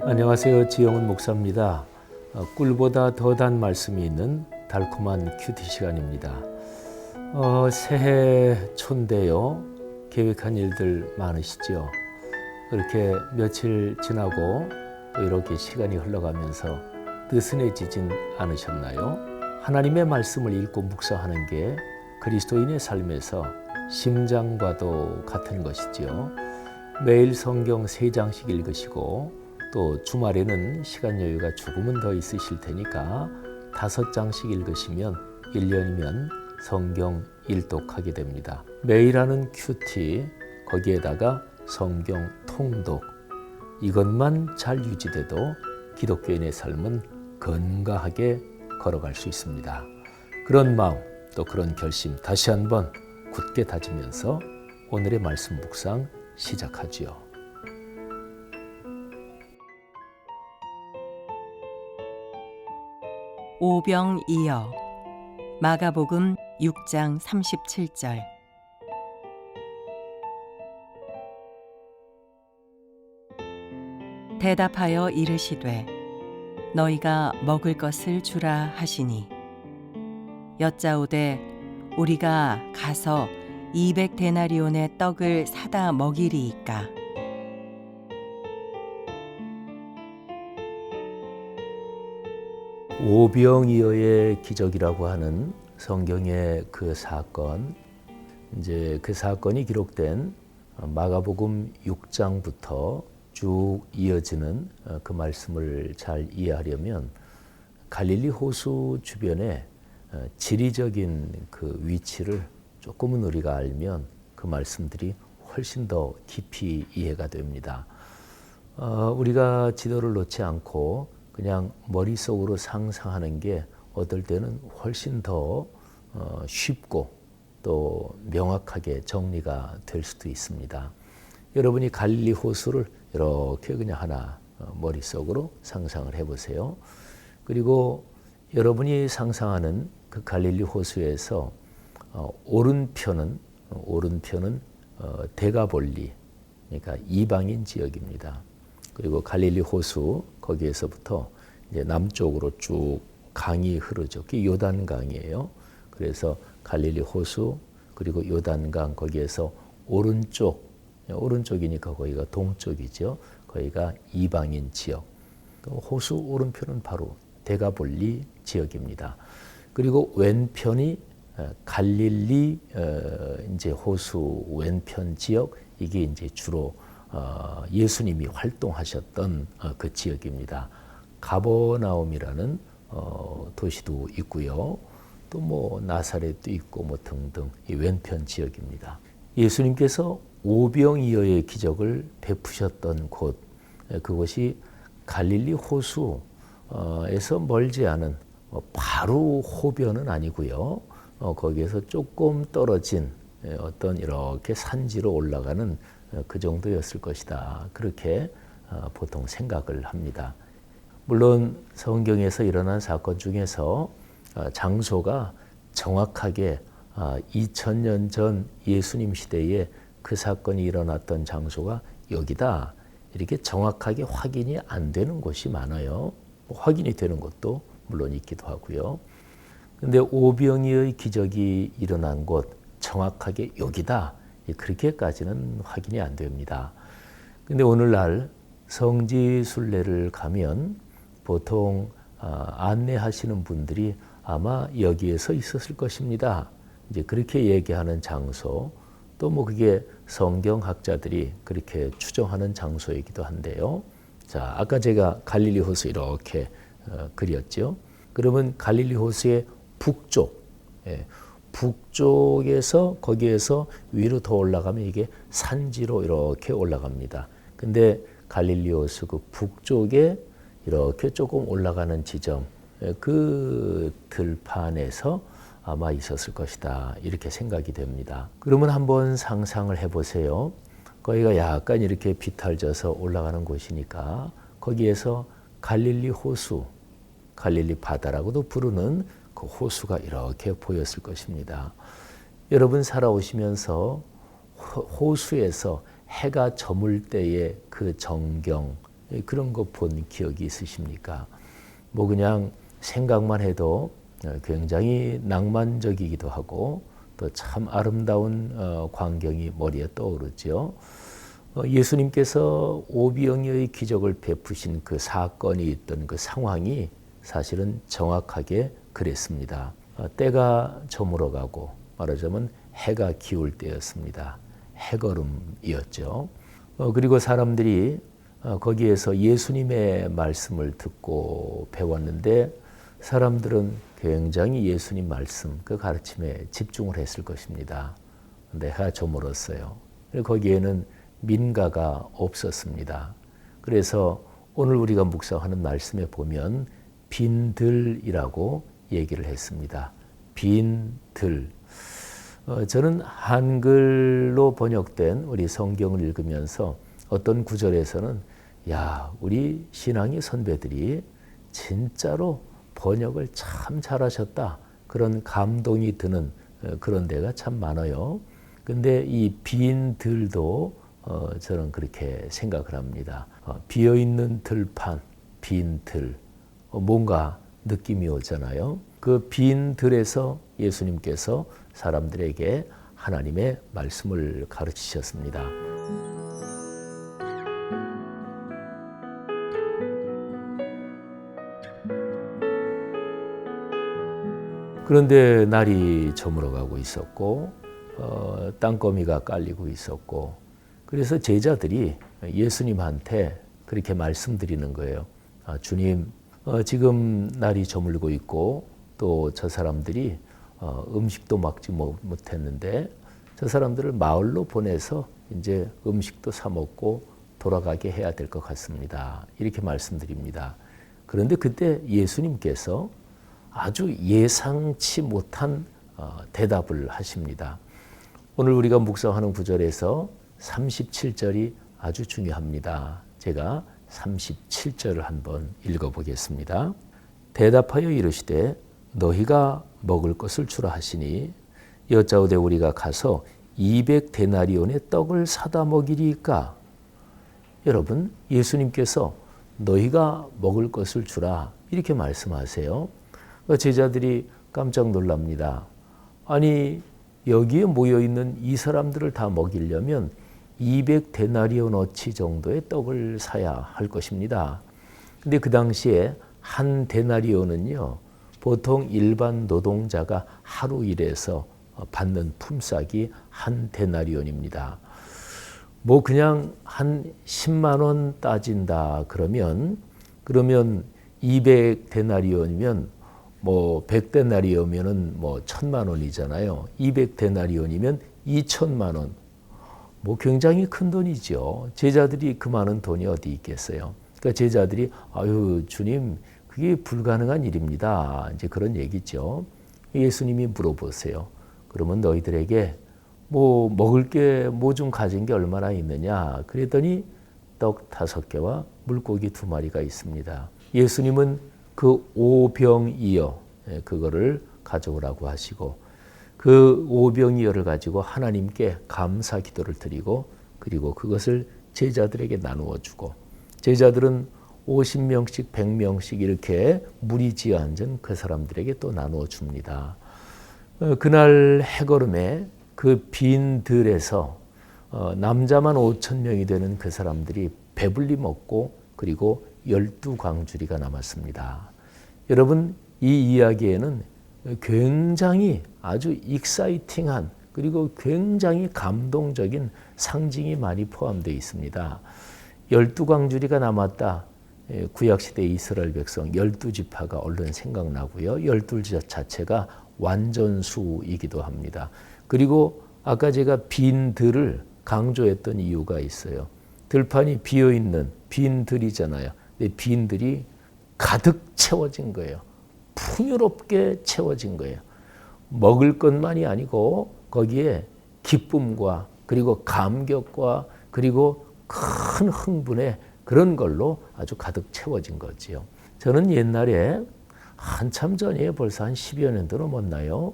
안녕하세요. 지영은 목사입니다. 꿀보다 더 단 말씀이 있는 달콤한 큐티 시간입니다. 새해 초인데요. 계획한 일들 많으시죠? 그렇게 며칠 지나고 또 이렇게 시간이 흘러가면서 느슨해지진 않으셨나요? 하나님의 말씀을 읽고 묵상하는 게 그리스도인의 삶에서 심장과도 같은 것이지요. 매일 성경 3장씩 읽으시고 또 주말에는 시간 여유가 조금은 더 있으실 테니까 5장씩 읽으시면 1년이면 성경 일독하게 됩니다. 매일 하는 큐티, 거기에다가 성경 통독, 이것만 잘 유지돼도 기독교인의 삶은 건강하게 걸어갈 수 있습니다. 그런 마음, 또 그런 결심 다시 한번 굳게 다지면서 오늘의 말씀 묵상 시작하지요. 오병이어 마가복음 6장 37절. 대답하여 이르시되 너희가 먹을 것을 주라 하시니 여짜오되 우리가 가서 200데나리온의 떡을 사다 먹이리이까. 오병이어의 기적이라고 하는 성경의 그 사건, 이제 그 사건이 기록된 마가복음 6장부터 쭉 이어지는 그 말씀을 잘 이해하려면 갈릴리 호수 주변에 지리적인 그 위치를 조금은 우리가 알면 그 말씀들이 훨씬 더 깊이 이해가 됩니다. 우리가 지도를 놓지 않고 그냥 머릿속으로 상상하는 게 어떨 때는 훨씬 더 쉽고 또 명확하게 정리가 될 수도 있습니다. 여러분이 갈릴리 호수를 이렇게 그냥 하나 머릿속으로 상상을 해보세요. 그리고 여러분이 상상하는 그 갈릴리 호수에서 오른편은 데가볼리, 그러니까 이방인 지역입니다. 그리고 갈릴리 호수 거기에서부터 이제 남쪽으로 쭉 강이 흐르죠. 그게 요단강이에요. 그래서 갈릴리 호수 그리고 요단강 거기에서 오른쪽이니까 거기가 동쪽이죠. 거기가 이방인 지역. 호수 오른편은 바로 데가볼리 지역입니다. 그리고 왼편이 갈릴리 이제 호수 왼편 지역, 이게 이제 주로 예수님이 활동하셨던 그 지역입니다. 가버나움이라는 도시도 있고요. 또 뭐 나사렛도 있고 뭐 등등 이 왼편 지역입니다. 예수님께서 오병이어의 기적을 베푸셨던 곳, 그것이 갈릴리 호수에서 멀지 않은 바로 호변은 아니고요. 거기에서 조금 떨어진 어떤 이렇게 산지로 올라가는 그 정도였을 것이다. 그렇게 보통 생각을 합니다. 물론 성경에서 일어난 사건 중에서 장소가 정확하게 2000년 전 예수님 시대에 그 사건이 일어났던 장소가 여기다, 이렇게 정확하게 확인이 안 되는 곳이 많아요. 확인이 되는 곳도 물론 있기도 하고요. 근데 오병이어의 기적이 일어난 곳, 정확하게 여기다, 그렇게까지는 확인이 안 됩니다. 근데 오늘날 성지 순례를 가면 보통 안내하시는 분들이 아마 여기에서 있었을 것입니다. 이제 그렇게 얘기하는 장소, 또 뭐 그게 성경학자들이 그렇게 추정하는 장소이기도 한데요. 자, 아까 제가 갈릴리 호수 이렇게 그렸죠. 그러면 갈릴리 호수의 북쪽, 북쪽에서 거기에서 위로 더 올라가면 이게 산지로 이렇게 올라갑니다. 근데 갈릴리 호수 그 북쪽에 이렇게 조금 올라가는 지점, 그 들판에서 아마 있었을 것이다. 이렇게 생각이 됩니다. 그러면 한번 상상을 해보세요. 거기가 약간 이렇게 비탈져서 올라가는 곳이니까 거기에서 갈릴리 호수, 갈릴리 바다라고도 부르는 그 호수가 이렇게 보였을 것입니다. 여러분 살아오시면서 호수에서 해가 저물 때의 그 정경, 그런 거 본 기억이 있으십니까? 뭐 그냥 생각만 해도 굉장히 낭만적이기도 하고 또 참 아름다운 광경이 머리에 떠오르죠. 예수님께서 오병이어의 기적을 베푸신 그 사건이 있던 그 상황이 사실은 정확하게 그랬습니다. 때가 저물어가고 말하자면 해가 기울 때였습니다. 해걸음이었죠. 그리고 사람들이 거기에서 예수님의 말씀을 듣고 배웠는데 사람들은 굉장히 예수님 말씀, 그 가르침에 집중을 했을 것입니다. 근데 해가 저물었어요. 거기에는 민가가 없었습니다. 그래서 오늘 우리가 묵상하는 말씀에 보면 빈들이라고 얘기를 했습니다. 빈들. 저는 한글로 번역된 우리 성경을 읽으면서 어떤 구절에서는 야, 우리 신앙의 선배들이 진짜로 번역을 참 잘하셨다. 그런 감동이 드는 그런 데가 참 많아요. 근데 이 빈들도 저는 그렇게 생각을 합니다. 비어있는 들판, 빈들. 뭔가 느낌이 오잖아요. 그 빈들에서 예수님께서 사람들에게 하나님의 말씀을 가르치셨습니다. 그런데 날이 저물어가고 있었고 땅거미가 깔리고 있었고 그래서 제자들이 예수님한테 그렇게 말씀드리는 거예요. 주님, 지금 날이 저물고 있고 또 저 사람들이 음식도 먹지 못했는데 저 사람들을 마을로 보내서 이제 음식도 사 먹고 돌아가게 해야 될 것 같습니다. 이렇게 말씀드립니다. 그런데 그때 예수님께서 아주 예상치 못한 대답을 하십니다. 오늘 우리가 묵상하는 구절에서 37절이 아주 중요합니다. 제가 37절을 한번 읽어보겠습니다. 대답하여 이르시되 너희가 먹을 것을 주라 하시니 여짜오되 우리가 가서 200데나리온의 떡을 사다 먹이리이까. 여러분, 예수님께서 너희가 먹을 것을 주라 이렇게 말씀하세요. 제자들이 깜짝 놀랍니다. 아니, 여기에 모여있는 이 사람들을 다 먹이려면 200데나리온어치 정도의 떡을 사야 할 것입니다. 근데 그 당시에 한 데나리온은요, 보통 일반 노동자가 하루 일해서 받는 품삯이 한 데나리온입니다. 뭐 그냥 한 10만 원 따진다 그러면 200데나리온이면 뭐 100데나리온이면은 뭐 1000만 원이잖아요. 200데나리온이면 2천만 원. 뭐 굉장히 큰 돈이죠. 제자들이 그 많은 돈이 어디 있겠어요. 그러니까 제자들이 아유 주님 그게 불가능한 일입니다. 이제 그런 얘기죠. 예수님이 물어보세요. 그러면 너희들에게 뭐 먹을 게 뭐 좀 가진 게 얼마나 있느냐. 그랬더니 떡 5개와 물고기 2마리가 있습니다. 예수님은 그 오병이어 그거를 가져오라고 하시고 그 오병이어를 가지고 하나님께 감사 기도를 드리고 그리고 그것을 제자들에게 나누어 주고 제자들은 50명씩 100명씩 이렇게 무리지어 앉은 그 사람들에게 또 나누어 줍니다. 그날 해걸음에 그 빈 들에서 남자만 5,000명이 되는 그 사람들이 배불리 먹고 그리고 12광주리가 남았습니다. 여러분, 이 이야기에는 굉장히 아주 익사이팅한 그리고 굉장히 감동적인 상징이 많이 포함되어 있습니다. 12광주리가 남았다. 구약시대 이스라엘 백성 12지파가 얼른 생각나고요. 12 자체가 완전수이기도 합니다. 그리고 아까 제가 빈 들을 강조했던 이유가 있어요. 들판이 비어있는 빈 들이잖아요. 근데 빈 들이 가득 채워진 거예요. 풍요롭게 채워진 거예요. 먹을 것만이 아니고 거기에 기쁨과 그리고 감격과 그리고 큰 흥분의 그런 걸로 아주 가득 채워진 거지요. 저는 옛날에 한참 전에 벌써 한 10여 년도 넘었나요?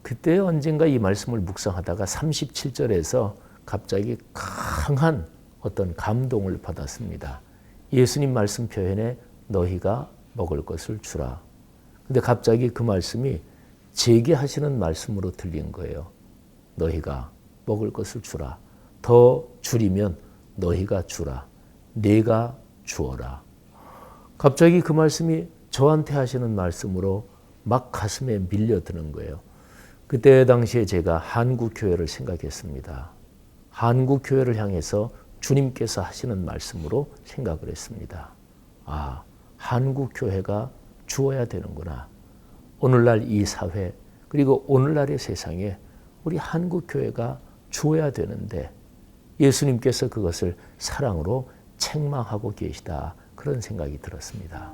그때 언젠가 이 말씀을 묵상하다가 37절에서 갑자기 강한 어떤 감동을 받았습니다. 예수님 말씀 표현에 너희가 먹을 것을 주라. 근데 갑자기 그 말씀이 재개하시는 말씀으로 들린 거예요. 너희가 먹을 것을 주라. 더 줄이면 너희가 주라. 내가 주어라. 갑자기 그 말씀이 저한테 하시는 말씀으로 막 가슴에 밀려드는 거예요. 그때 당시에 제가 한국교회를 생각했습니다. 한국교회를 향해서 주님께서 하시는 말씀으로 생각을 했습니다. 아, 한국교회가 주어야 되는구나. 오늘날 이 사회 그리고 오늘날의 세상에 우리 한국교회가 주어야 되는데 예수님께서 그것을 사랑으로 책망하고 계시다. 그런 생각이 들었습니다.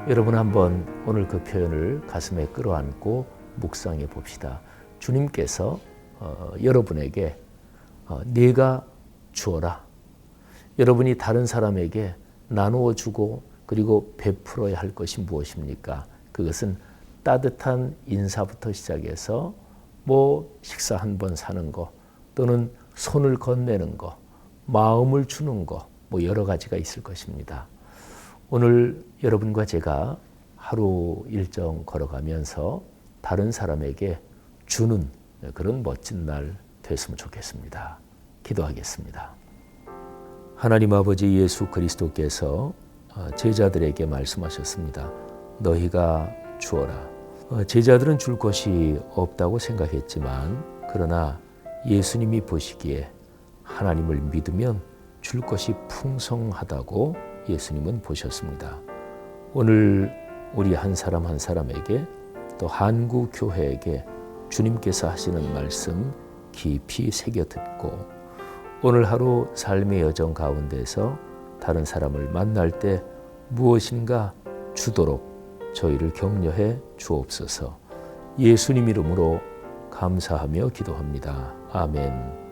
여러분 한번 오늘 그 표현을 가슴에 끌어안고 묵상해 봅시다. 주님께서 여러분에게 네가 주어라. 여러분이 다른 사람에게 나누어 주고 그리고 베풀어야 할 것이 무엇입니까? 그것은 따뜻한 인사부터 시작해서 식사 한 번 사는 거 또는 손을 건네는 거, 마음을 주는 거 여러 가지가 있을 것입니다. 오늘 여러분과 제가 하루 일정 걸어가면서 다른 사람에게 주는 그런 멋진 날 됐으면 좋겠습니다. 기도하겠습니다. 하나님 아버지 예수 그리스도께서 제자들에게 말씀하셨습니다. 너희가 주어라. 제자들은 줄 것이 없다고 생각했지만 그러나 예수님이 보시기에 하나님을 믿으면 줄 것이 풍성하다고 예수님은 보셨습니다. 오늘 우리 한 사람 한 사람에게 또 한국 교회에게 주님께서 하시는 말씀 깊이 새겨 듣고 오늘 하루 삶의 여정 가운데서 다른 사람을 만날 때 무엇인가 주도록 저희를 격려해 주옵소서. 예수님 이름으로 감사하며 기도합니다. 아멘.